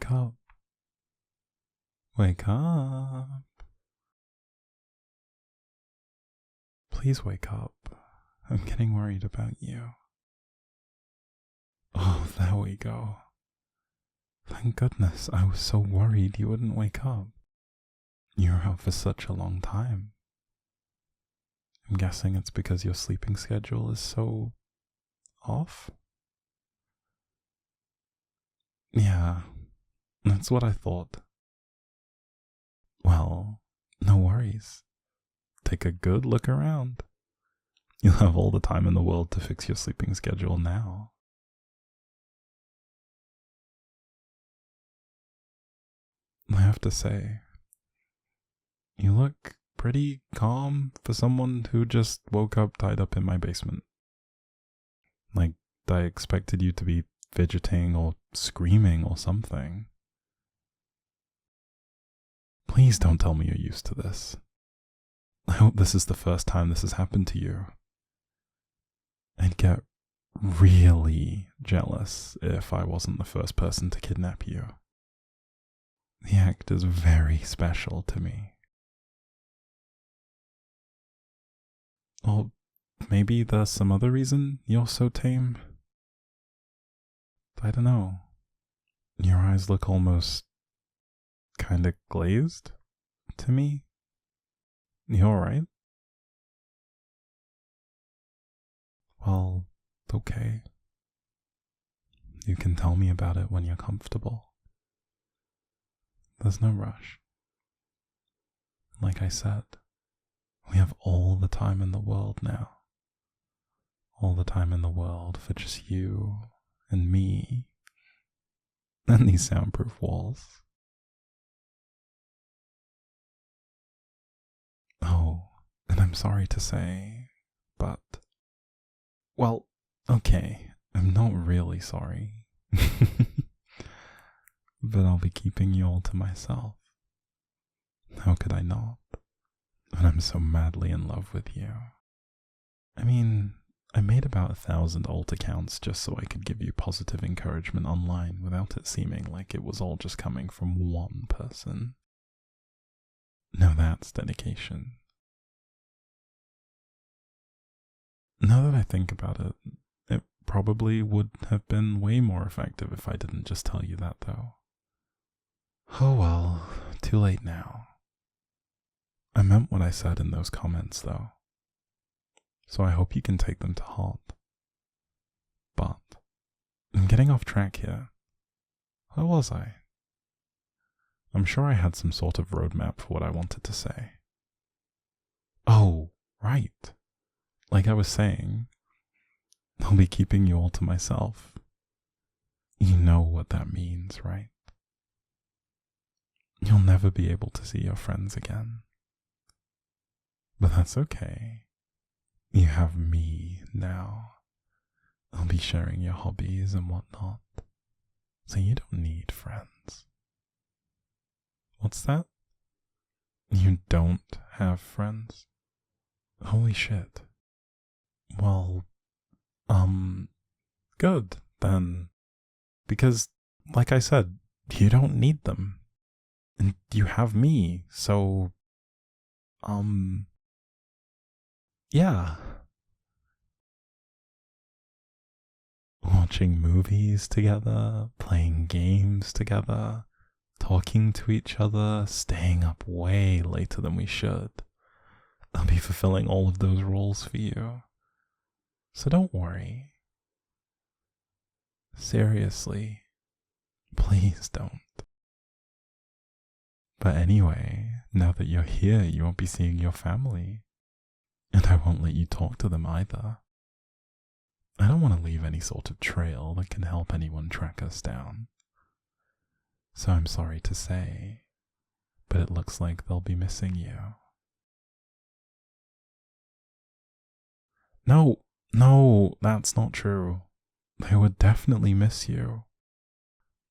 Wake up. Wake up. Please wake up. I'm getting worried about you. Oh, there we go. Thank goodness, I was so worried you wouldn't wake up. You were out for such a long time. I'm guessing it's because your sleeping schedule is so off? Yeah, that's what I thought. Well, no worries. Take a good look around. You'll have all the time in the world to fix your sleeping schedule now. I have to say, you look pretty calm for someone who just woke up tied up in my basement. Like, I expected you to be fidgeting or screaming or something. Please don't tell me you're used to this. I hope this is the first time this has happened to you. I'd get really jealous if I wasn't the first person to kidnap you. The act is very special to me. Or maybe there's some other reason you're so tame. I don't know. Your eyes look almost kinda glazed to me. You alright? Well, okay. You can tell me about it when you're comfortable. There's no rush. Like I said, we have all the time in the world now. All the time in the world for just you and me and these soundproof walls. Oh, and I'm sorry to say, but... Well, okay, I'm not really sorry. But I'll be keeping you all to myself. How could I not? When I'm so madly in love with you. I mean, I made about 1,000 alt accounts just so I could give you positive encouragement online without it seeming like it was all just coming from one person. Now that's dedication. Now that I think about it, it probably would have been way more effective if I didn't just tell you that though. Oh well, too late now. I meant what I said in those comments though, so I hope you can take them to heart. But I'm getting off track here. Where was I? I'm sure I had some sort of roadmap for what I wanted to say. Oh, right. Like I was saying, I'll be keeping you all to myself. You know what that means, right? You'll never be able to see your friends again. But that's okay. You have me now. I'll be sharing your hobbies and whatnot. So you don't need friends. What's that? You don't have friends? Holy shit. Well, good then. Because, like I said, you don't need them. And you have me, so, yeah. Watching movies together, playing games together, talking to each other, staying up way later than we should. I'll be fulfilling all of those roles for you. So don't worry. Seriously, please don't. But anyway, now that you're here, you won't be seeing your family. And I won't let you talk to them either. I don't want to leave any sort of trail that can help anyone track us down. So I'm sorry to say, but it looks like they'll be missing you. No, that's not true. They would definitely miss you.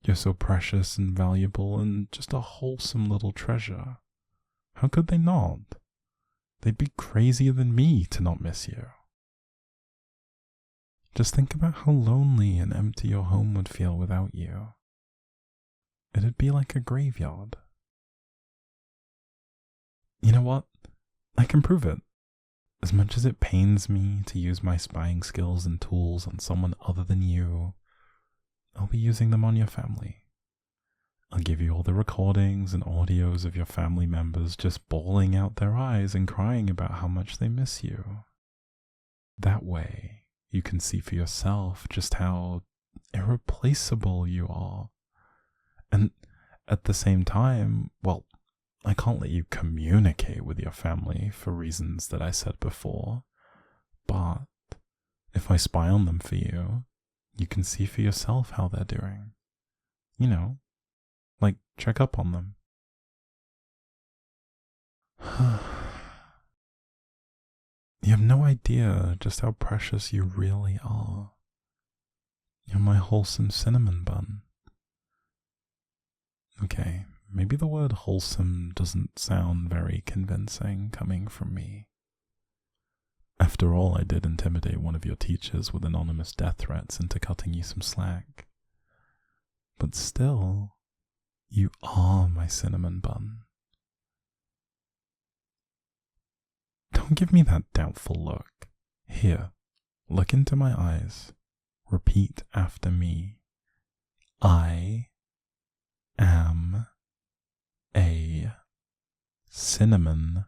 You're so precious and valuable and just a wholesome little treasure. How could they not? They'd be crazier than me to not miss you. Just think about how lonely and empty your home would feel without you. it'd be like a graveyard. You know what? I can prove it. As much as it pains me to use my spying skills and tools on someone other than you, I'll be using them on your family. I'll give you all the recordings and audios of your family members just bawling out their eyes and crying about how much they miss you. That way, you can see for yourself just how irreplaceable you are. And at the same time, well, I can't let you communicate with your family for reasons that I said before, but if I spy on them for you, you can see for yourself how they're doing. You know, like check up on them. You have no idea just how precious you really are. You're my wholesome cinnamon bun. Okay, maybe the word wholesome doesn't sound very convincing coming from me. After all, I did intimidate one of your teachers with anonymous death threats into cutting you some slack. But still, you are my cinnamon bun. Don't give me that doubtful look. Here, look into my eyes. Repeat after me. I am a cinnamon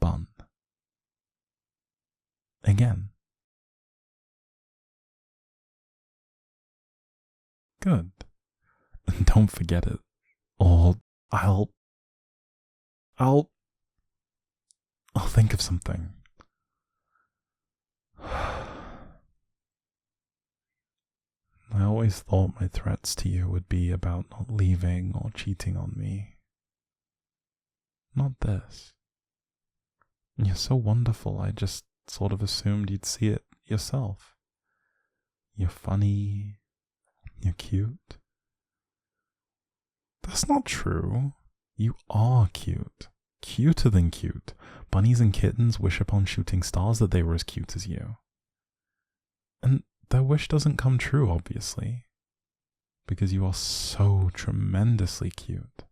bun. Again. Good. And don't forget it, or I'll think of something. I always thought my threats to you would be about not leaving or cheating on me. Not this. You're so wonderful, I just sort of assumed you'd see it yourself. You're funny. You're cute. That's not true. You are cute. Cuter than cute. Bunnies and kittens wish upon shooting stars that they were as cute as you. And their wish doesn't come true, obviously, because you are so tremendously cute.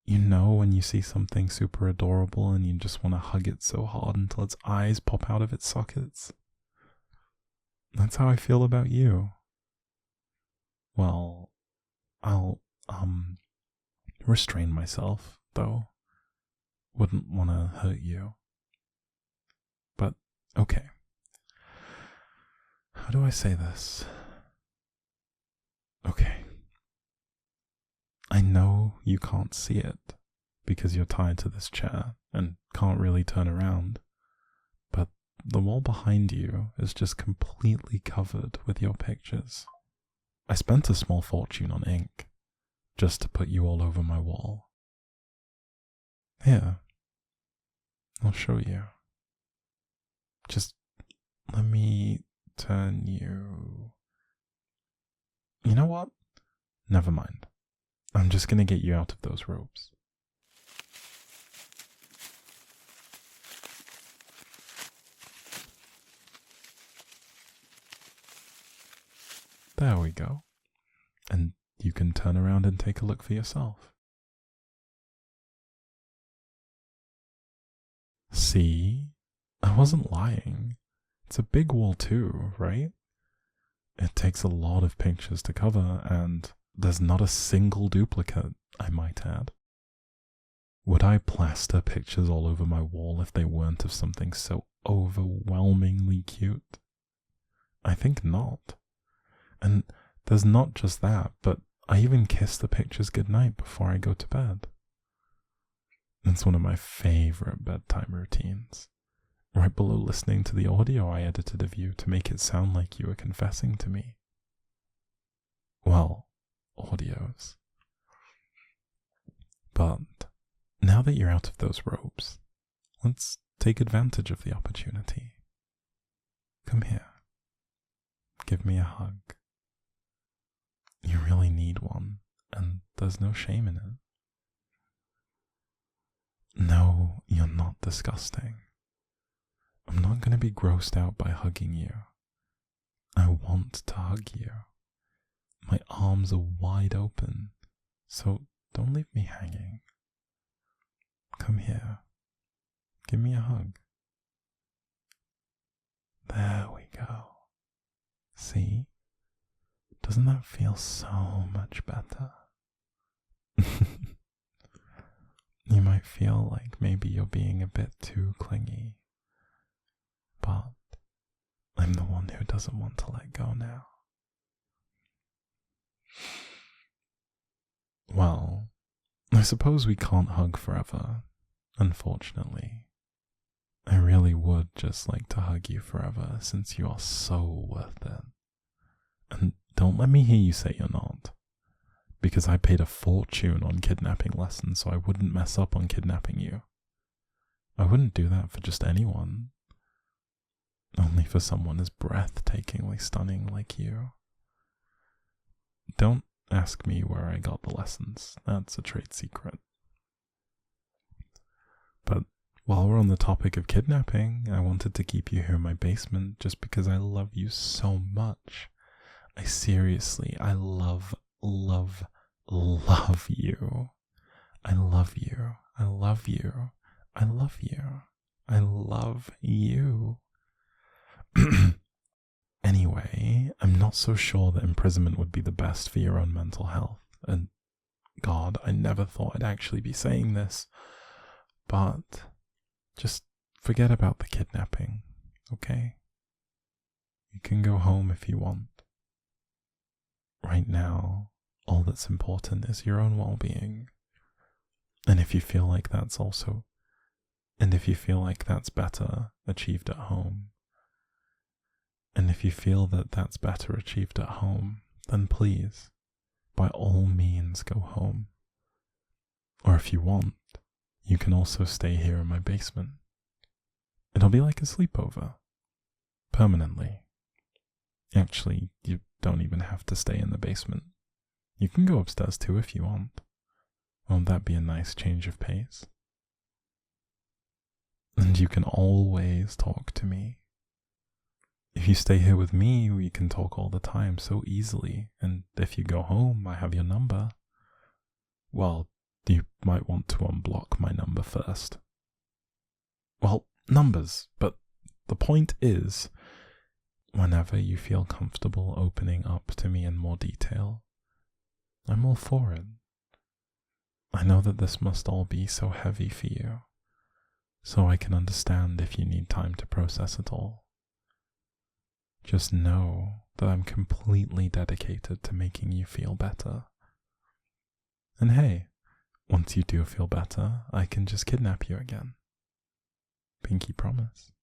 You know when you see something super adorable and you just want to hug it so hard until its eyes pop out of its sockets? That's how I feel about you. Well, I'll, restrain myself, though. Wouldn't want to hurt you. But, okay. How do I say this? Okay. I know you can't see it because you're tied to this chair and can't really turn around, but the wall behind you is just completely covered with your pictures. I spent a small fortune on ink just to put you all over my wall. Here, I'll show you. Just let me turn you... You know what? Never mind. I'm just gonna get you out of those robes. There we go. And you can turn around and take a look for yourself. See? I wasn't lying. It's a big wall too, right? It takes a lot of pictures to cover, and there's not a single duplicate, I might add. Would I plaster pictures all over my wall if they weren't of something so overwhelmingly cute? I think not. And there's not just that, but I even kiss the pictures goodnight before I go to bed. It's one of my favorite bedtime routines. Right below listening to the audio I edited of you to make it sound like you were confessing to me. Well, audios. But now that you're out of those robes, let's take advantage of the opportunity. Come here. Give me a hug. You really need one, and there's no shame in it. No, you're not disgusting. I'm not going to be grossed out by hugging you. I want to hug you. My arms are wide open, so don't leave me hanging. Come here. Give me a hug. There we go. See? Doesn't that feel so much better? You might feel like maybe you're being a bit too clingy, but I'm the one who doesn't want to let go now. Well, I suppose we can't hug forever, unfortunately. I really would just like to hug you forever since you are so worth it. And don't let me hear you say you're not, because I paid a fortune on kidnapping lessons so I wouldn't mess up on kidnapping you. I wouldn't do that for just anyone. Only for someone as breathtakingly stunning like you. Don't ask me where I got the lessons. That's a trade secret. But while we're on the topic of kidnapping, I wanted to keep you here in my basement just because I love you so much. I seriously, I love you. I love you. I love you. I love you. I love you. Anyway, I'm not so sure that imprisonment would be the best for your own mental health. And God, I never thought I'd actually be saying this. But just forget about the kidnapping, okay? You can go home if you want. Right now, all that's important is your own well-being. And if you feel like that's better achieved at home, and if you feel that that's better achieved at home, then please, by all means, go home. Or if you want, you can also stay here in my basement. It'll be like a sleepover. Permanently. Actually, you don't even have to stay in the basement. You can go upstairs too if you want. Won't that be a nice change of pace? And you can always talk to me. If you stay here with me, we can talk all the time so easily. And if you go home, I have your number. Well, you might want to unblock my number first. Well, numbers, but the point is, whenever you feel comfortable opening up to me in more detail, I'm all for it. I know that this must all be so heavy for you, so I can understand if you need time to process it all. Just know that I'm completely dedicated to making you feel better. And hey, once you do feel better, I can just kidnap you again. Pinky promise.